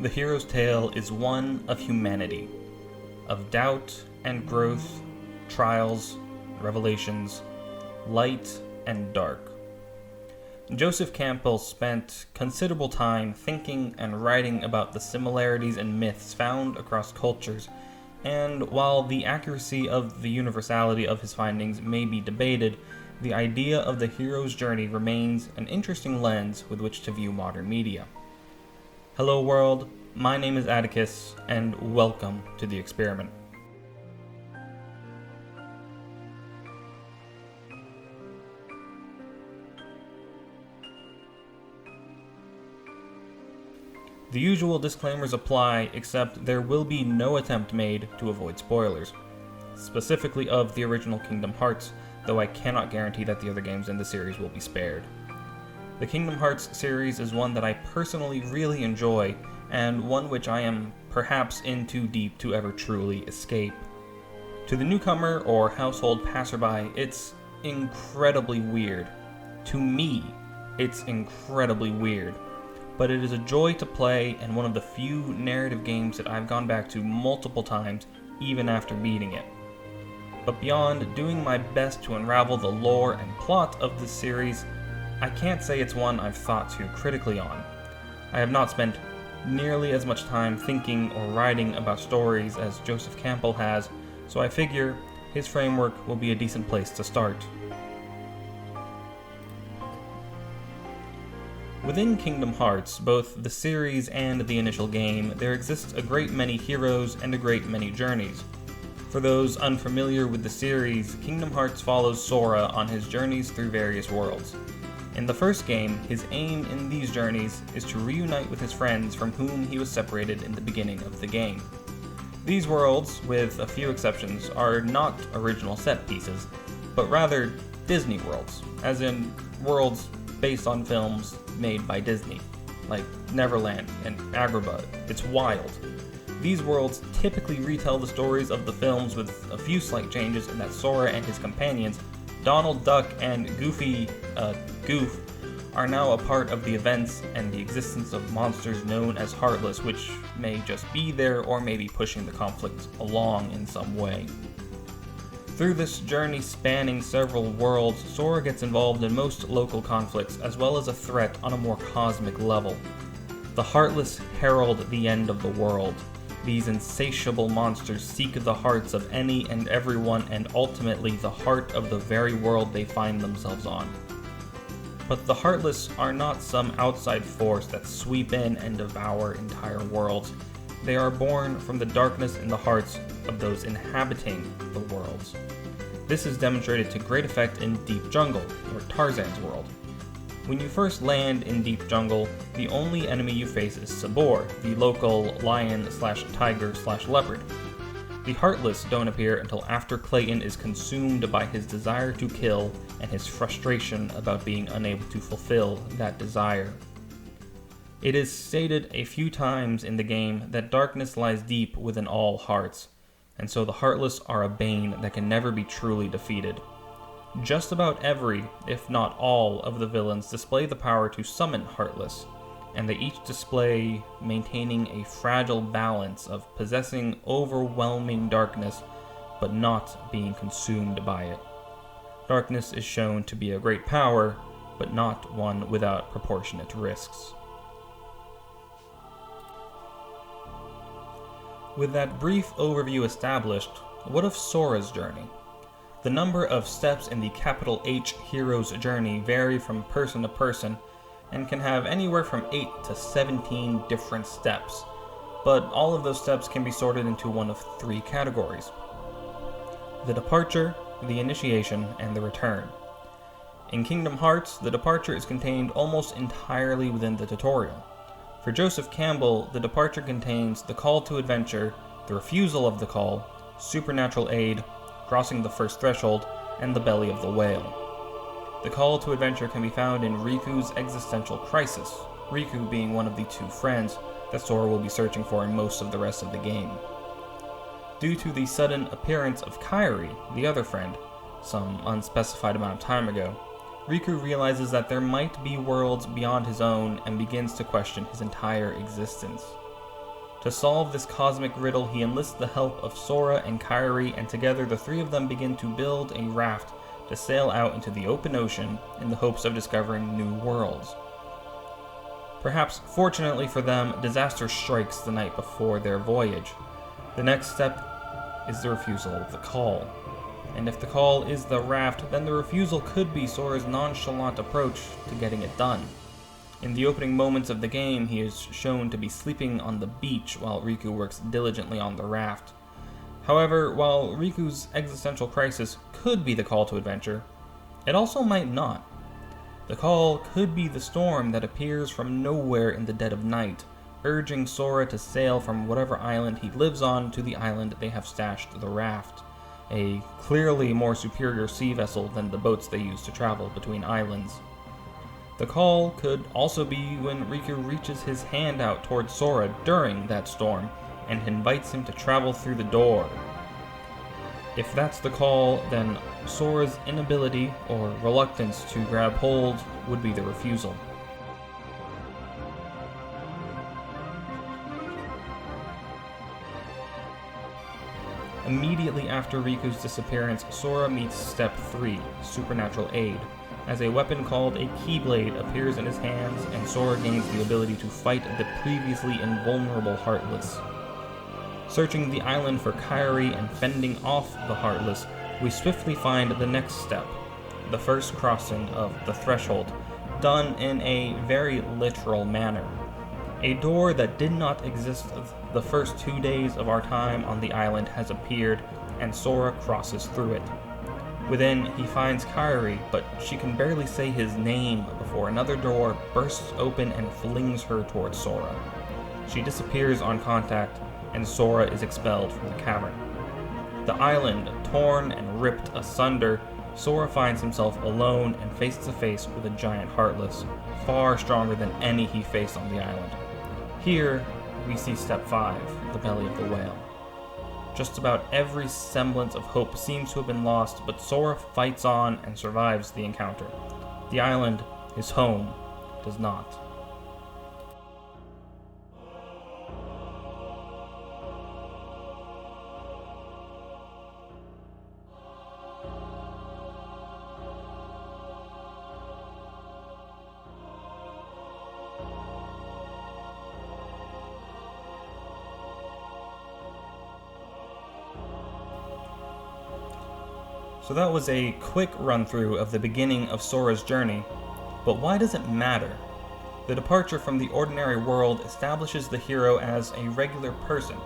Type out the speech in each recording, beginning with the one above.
The hero's tale is one of humanity, of doubt and growth, trials, revelations, light and dark. Joseph Campbell spent considerable time thinking and writing about the similarities and myths found across cultures, and while the accuracy of the universality of his findings may be debated, the idea of the hero's journey remains an interesting lens with which to view modern media. Hello world, my name is Atticus, and welcome to The Experiment. The usual disclaimers apply, except there will be no attempt made to avoid spoilers, specifically of the original Kingdom Hearts, though I cannot guarantee that the other games in the series will be spared. The Kingdom Hearts series is one that I personally really enjoy, and one which I am perhaps in too deep to ever truly escape. To the newcomer or household passerby, it's incredibly weird. To me, it's incredibly weird. But it is a joy to play and one of the few narrative games that I've gone back to multiple times, even after beating it. But beyond doing my best to unravel the lore and plot of this series, I can't say it's one I've thought too critically on. I have not spent nearly as much time thinking or writing about stories as Joseph Campbell has, so I figure his framework will be a decent place to start. Within Kingdom Hearts, both the series and the initial game, there exists a great many heroes and a great many journeys. For those unfamiliar with the series, Kingdom Hearts follows Sora on his journeys through various worlds. In the first game, his aim in these journeys is to reunite with his friends from whom he was separated in the beginning of the game. These worlds, with a few exceptions, are not original set pieces, but rather Disney worlds, as in worlds based on films made by Disney, like Neverland and Agrabah. It's wild. These worlds typically retell the stories of the films with a few slight changes in that Sora and his companions, Donald Duck and Goofy Goof, are now a part of the events and the existence of monsters known as Heartless, which may just be there or may be pushing the conflict along in some way. Through this journey spanning several worlds, Sora gets involved in most local conflicts, as well as a threat on a more cosmic level. The Heartless herald the end of the world. These insatiable monsters seek the hearts of any and everyone, and ultimately the heart of the very world they find themselves on. But the Heartless are not some outside force that sweep in and devour entire worlds. They are born from the darkness in the hearts of those inhabiting the worlds. This is demonstrated to great effect in Deep Jungle, or Tarzan's world. When you first land in Deep Jungle, the only enemy you face is Sabor, the local lion/tiger/leopard. The Heartless don't appear until after Clayton is consumed by his desire to kill and his frustration about being unable to fulfill that desire. It is stated a few times in the game that darkness lies deep within all hearts, and so the Heartless are a bane that can never be truly defeated. Just about every, if not all, of the villains display the power to summon Heartless, and they each display maintaining a fragile balance of possessing overwhelming darkness, but not being consumed by it. Darkness is shown to be a great power, but not one without proportionate risks. With that brief overview established, what of Sora's journey? The number of steps in the capital H hero's journey vary from person to person, and can have anywhere from 8 to 17 different steps, but all of those steps can be sorted into one of 3 categories: the departure, the initiation, and the return. In Kingdom Hearts, the departure is contained almost entirely within the tutorial. For Joseph Campbell, the departure contains the call to adventure, the refusal of the call, supernatural aid, crossing the first threshold, and the belly of the whale. The call to adventure can be found in Riku's existential crisis, Riku being one of the 2 friends that Sora will be searching for in most of the rest of the game. Due to the sudden appearance of Kairi, the other friend, some unspecified amount of time ago, Riku realizes that there might be worlds beyond his own and begins to question his entire existence. To solve this cosmic riddle, he enlists the help of Sora and Kairi, and together the three of them begin to build a raft to sail out into the open ocean in the hopes of discovering new worlds. Perhaps fortunately for them, disaster strikes the night before their voyage. The next step is the refusal, the call. And if the call is the raft, then the refusal could be Sora's nonchalant approach to getting it done. In the opening moments of the game, he is shown to be sleeping on the beach while Riku works diligently on the raft. However, while Riku's existential crisis could be the call to adventure, it also might not. The call could be the storm that appears from nowhere in the dead of night, urging Sora to sail from whatever island he lives on to the island they have stashed the raft, a clearly more superior sea vessel than the boats they use to travel between islands. The call could also be when Riku reaches his hand out towards Sora during that storm and invites him to travel through the door. If that's the call, then Sora's inability or reluctance to grab hold would be the refusal. Immediately after Riku's disappearance, Sora meets Step 3, Supernatural Aid, as a weapon called a Keyblade appears in his hands, and Sora gains the ability to fight the previously invulnerable Heartless. Searching the island for Kairi and fending off the Heartless, we swiftly find the next step, the first crossing of the Threshold, done in a very literal manner. A door that did not exist the first 2 days of our time on the island has appeared, and Sora crosses through it. Within, he finds Kairi, but she can barely say his name before another door bursts open and flings her towards Sora. She disappears on contact, and Sora is expelled from the cavern. The island torn and ripped asunder, Sora finds himself alone and face to face with a giant Heartless, far stronger than any he faced on the island. Here, we see Step 5, the belly of the whale. Just about every semblance of hope seems to have been lost, but Sora fights on and survives the encounter. The island, his home, does not. So that was a quick run-through of the beginning of Sora's journey, but why does it matter? The departure from the ordinary world establishes the hero as a regular person.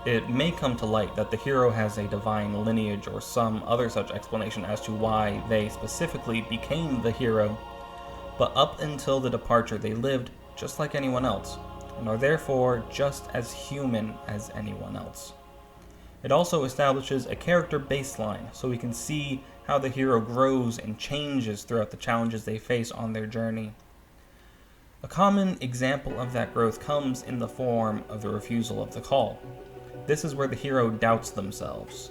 It may come to light that the hero has a divine lineage or some other such explanation as to why they specifically became the hero, but up until the departure they lived just like anyone else, and are therefore just as human as anyone else. It also establishes a character baseline, so we can see how the hero grows and changes throughout the challenges they face on their journey. A common example of that growth comes in the form of the refusal of the call. This is where the hero doubts themselves.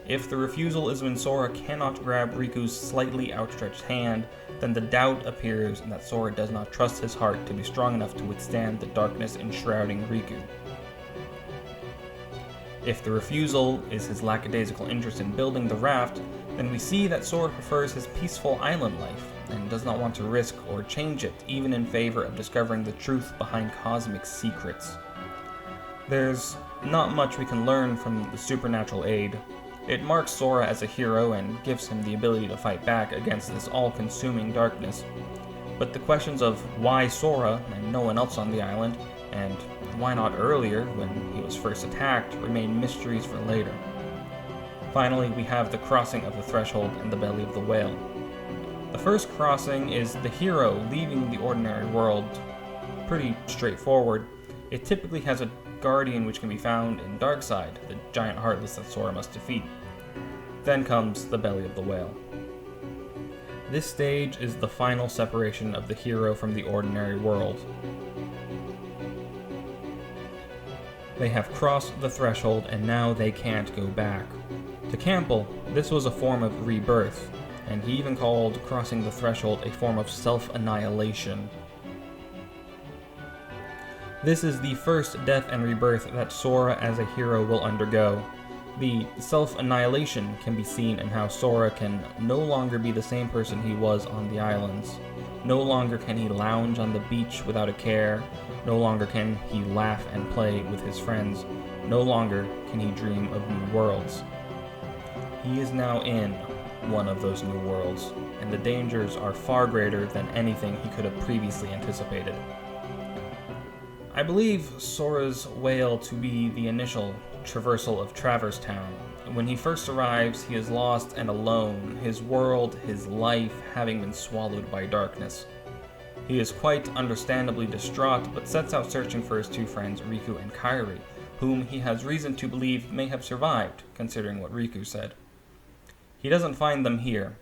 If the refusal is when Sora cannot grab Riku's slightly outstretched hand, then the doubt appears in that Sora does not trust his heart to be strong enough to withstand the darkness enshrouding Riku. If the refusal is his lackadaisical interest in building the raft, then we see that Sora prefers his peaceful island life, and does not want to risk or change it, even in favor of discovering the truth behind cosmic secrets. There's not much we can learn from the supernatural aid. It marks Sora as a hero and gives him the ability to fight back against this all-consuming darkness. But the questions of why Sora and no one else on the island, and why not earlier, when he was first attacked, remain mysteries for later. Finally, we have the crossing of the threshold and the belly of the whale. The first crossing is the hero leaving the ordinary world. Pretty straightforward. It typically has a guardian which can be found in Darkside, the giant Heartless that Sora must defeat. Then comes the belly of the whale. This stage is the final separation of the hero from the ordinary world. They have crossed the threshold, and now they can't go back. To Campbell, this was a form of rebirth, and he even called crossing the threshold a form of self-annihilation. This is the first death and rebirth that Sora as a hero will undergo. The self-annihilation can be seen in how Sora can no longer be the same person he was on the islands. No longer can he lounge on the beach without a care. No longer can he laugh and play with his friends. No longer can he dream of new worlds. He is now in one of those new worlds, and the dangers are far greater than anything he could have previously anticipated. I believe Sora's wail to be the initial traversal of Traverse Town. When he first arrives, he is lost and alone, his world, his life, having been swallowed by darkness. He is quite understandably distraught, but sets out searching for his two friends, Riku and Kairi, whom he has reason to believe may have survived, considering what Riku said. He doesn't find them here,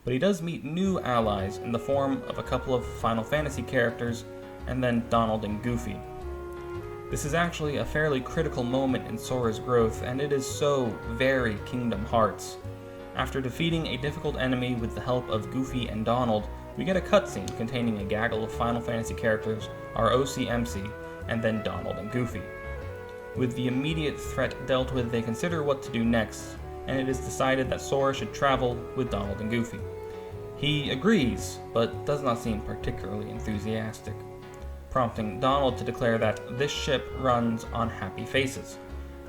but he does meet new allies in the form of a couple of Final Fantasy characters, and then Donald and Goofy. This is actually a fairly critical moment in Sora's growth, and it is so very Kingdom Hearts. After defeating a difficult enemy with the help of Goofy and Donald, we get a cutscene containing a gaggle of Final Fantasy characters, our OC-MC, and then Donald and Goofy. With the immediate threat dealt with, they consider what to do next, and it is decided that Sora should travel with Donald and Goofy. He agrees, but does not seem particularly enthusiastic, prompting Donald to declare that this ship runs on happy faces,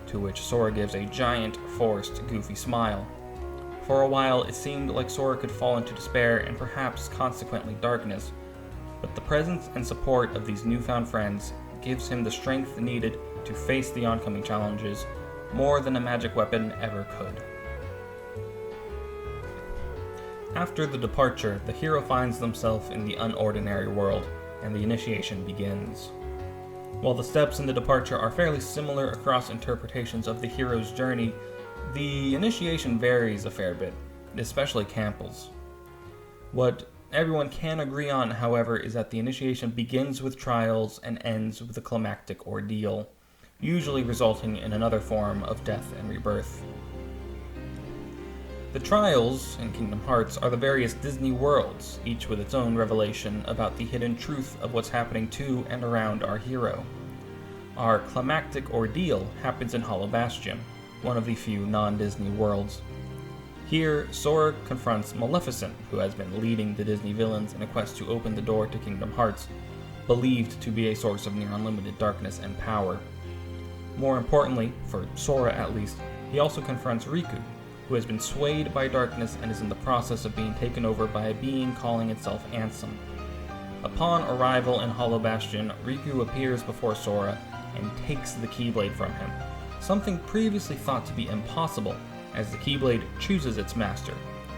to which Sora gives a giant, forced, goofy smile. For a while, it seemed like Sora could fall into despair and perhaps consequently darkness, but the presence and support of these newfound friends gives him the strength needed to face the oncoming challenges more than a magic weapon ever could. After the departure, the hero finds themselves in the unordinary world, and the initiation begins. While the steps in the departure are fairly similar across interpretations of the hero's journey, the initiation varies a fair bit, especially Campbell's. What everyone can agree on, however, is that the initiation begins with trials and ends with a climactic ordeal, usually resulting in another form of death and rebirth. The trials in Kingdom Hearts are the various Disney worlds, each with its own revelation about the hidden truth of what's happening to and around our hero. Our climactic ordeal happens in Hollow Bastion, one of the few non-Disney worlds. Here, Sora confronts Maleficent, who has been leading the Disney villains in a quest to open the door to Kingdom Hearts, believed to be a source of near unlimited darkness and power. More importantly, for Sora at least, he also confronts Riku, who has been swayed by darkness and is in the process of being taken over by a being calling itself Ansem. Upon arrival in Hollow Bastion, Riku appears before Sora and takes the Keyblade from him, something previously thought to be impossible, as the Keyblade chooses its master,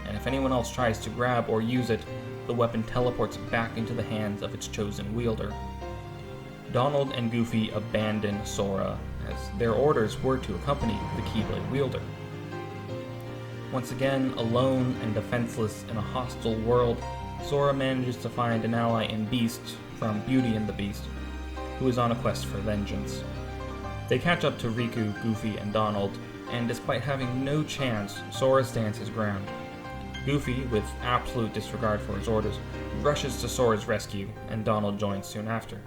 and if anyone else tries to grab or use it, the weapon teleports back into the hands of its chosen wielder. Donald and Goofy abandon Sora, as their orders were to accompany the Keyblade wielder. Once again, alone and defenseless in a hostile world, Sora manages to find an ally in Beast, from Beauty and the Beast, who is on a quest for vengeance. They catch up to Riku, Goofy, and Donald, and despite having no chance, Sora stands his ground. Goofy, with absolute disregard for his orders, rushes to Sora's rescue, and Donald joins soon after.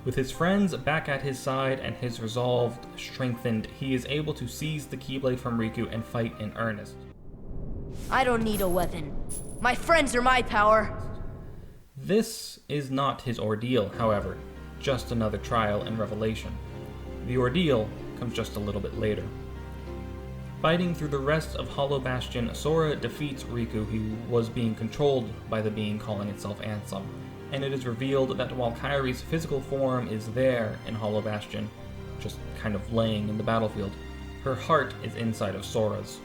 With his friends back at his side and his resolve strengthened, he is able to seize the Keyblade from Riku and fight in earnest. I don't need a weapon. My friends are my power. This is not his ordeal, however, just another trial and revelation. The ordeal comes just a little bit later. Fighting through the rest of Hollow Bastion, Sora defeats Riku, who was being controlled by the being calling itself Ansem, and it is revealed that while Kairi's physical form is there in Hollow Bastion, just kind of laying in the battlefield, her heart is inside of Sora's.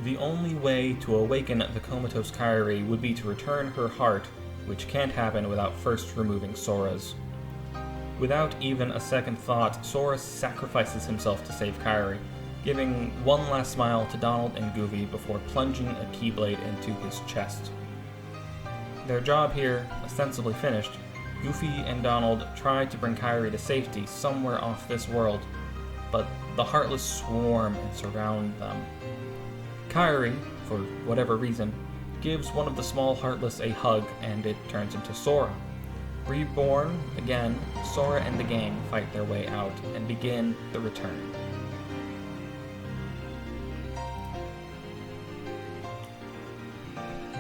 The only way to awaken the comatose Kairi would be to return her heart, which can't happen without first removing Sora's. Without even a second thought, Sora sacrifices himself to save Kairi, giving one last smile to Donald and Goofy before plunging a Keyblade into his chest. Their job here ostensibly finished, Goofy and Donald try to bring Kairi to safety somewhere off this world, but the Heartless swarm and surround them. Kairi, for whatever reason, gives one of the small Heartless a hug and it turns into Sora. Reborn, again, Sora and the gang fight their way out and begin the return.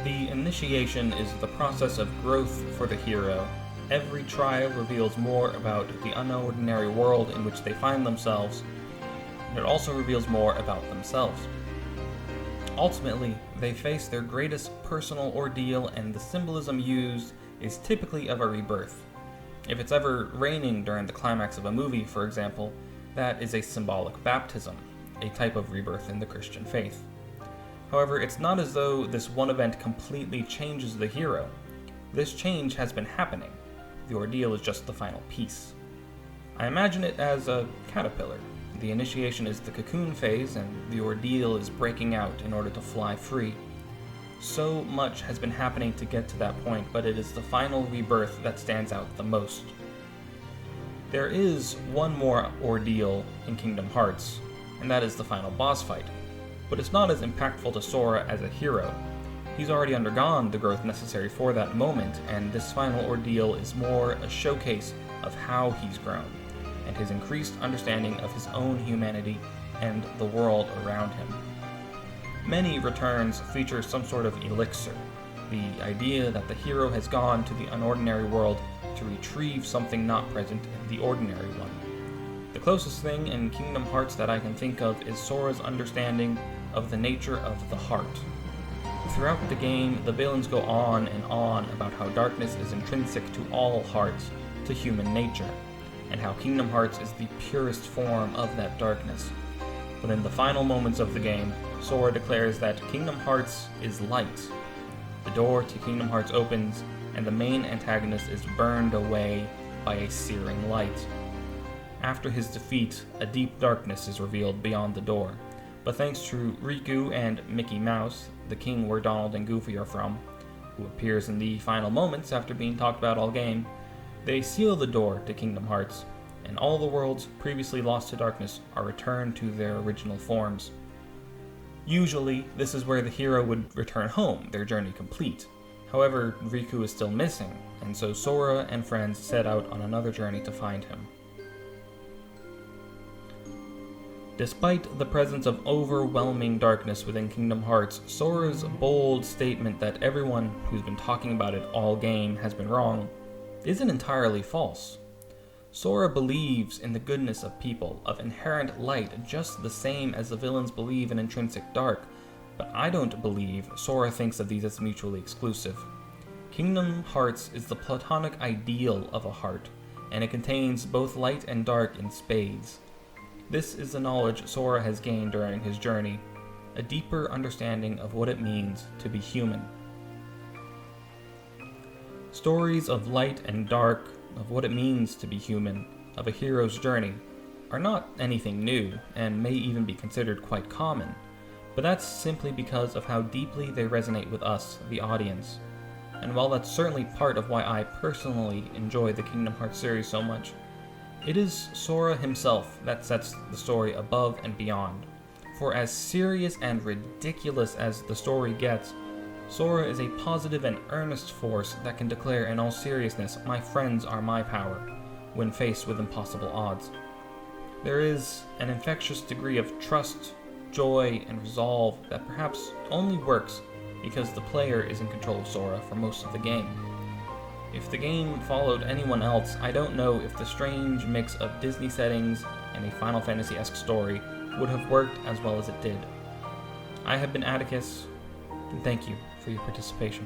The initiation is the process of growth for the hero. Every trial reveals more about the unordinary world in which they find themselves, and it also reveals more about themselves. Ultimately, they face their greatest personal ordeal, and the symbolism used is typically of a rebirth. If it's ever raining during the climax of a movie, for example, that is a symbolic baptism, a type of rebirth in the Christian faith. However, it's not as though this one event completely changes the hero. This change has been happening. The ordeal is just the final piece. I imagine it as a caterpillar. The initiation is the cocoon phase, and the ordeal is breaking out in order to fly free. So much has been happening to get to that point, but it is the final rebirth that stands out the most. There is one more ordeal in Kingdom Hearts, and that is the final boss fight. But it's not as impactful to Sora as a hero. He's already undergone the growth necessary for that moment, and this final ordeal is more a showcase of how he's grown, and his increased understanding of his own humanity and the world around him. Many returns feature some sort of elixir, the idea that the hero has gone to the unordinary world to retrieve something not present in the ordinary one. The closest thing in Kingdom Hearts that I can think of is Sora's understanding of the nature of the heart. Throughout the game, the villains go on and on about how darkness is intrinsic to all hearts, to human nature, and how Kingdom Hearts is the purest form of that darkness. But in the final moments of the game, Sora declares that Kingdom Hearts is light. The door to Kingdom Hearts opens, and the main antagonist is burned away by a searing light. After his defeat, a deep darkness is revealed beyond the door, but thanks to Riku and Mickey Mouse, the king where Donald and Goofy are from, who appears in the final moments after being talked about all game, they seal the door to Kingdom Hearts, and all the worlds previously lost to darkness are returned to their original forms. Usually, this is where the hero would return home, their journey complete. However, Riku is still missing, and so Sora and friends set out on another journey to find him. Despite the presence of overwhelming darkness within Kingdom Hearts, Sora's bold statement that everyone who's been talking about it all game has been wrong isn't entirely false. Sora believes in the goodness of people, of inherent light, just the same as the villains believe in intrinsic dark, but I don't believe Sora thinks of these as mutually exclusive. Kingdom Hearts is the platonic ideal of a heart, and it contains both light and dark in spades. This is the knowledge Sora has gained during his journey, a deeper understanding of what it means to be human. Stories of light and dark, of what it means to be human, of a hero's journey, are not anything new, and may even be considered quite common, but that's simply because of how deeply they resonate with us, the audience. And while that's certainly part of why I personally enjoy the Kingdom Hearts series so much, it is Sora himself that sets the story above and beyond. For as serious and ridiculous as the story gets, Sora is a positive and earnest force that can declare in all seriousness, "My friends are my power," when faced with impossible odds. There is an infectious degree of trust, joy, and resolve that perhaps only works because the player is in control of Sora for most of the game. If the game followed anyone else, I don't know if the strange mix of Disney settings and a Final Fantasy-esque story would have worked as well as it did. I have been Atticus, and thank you for your participation.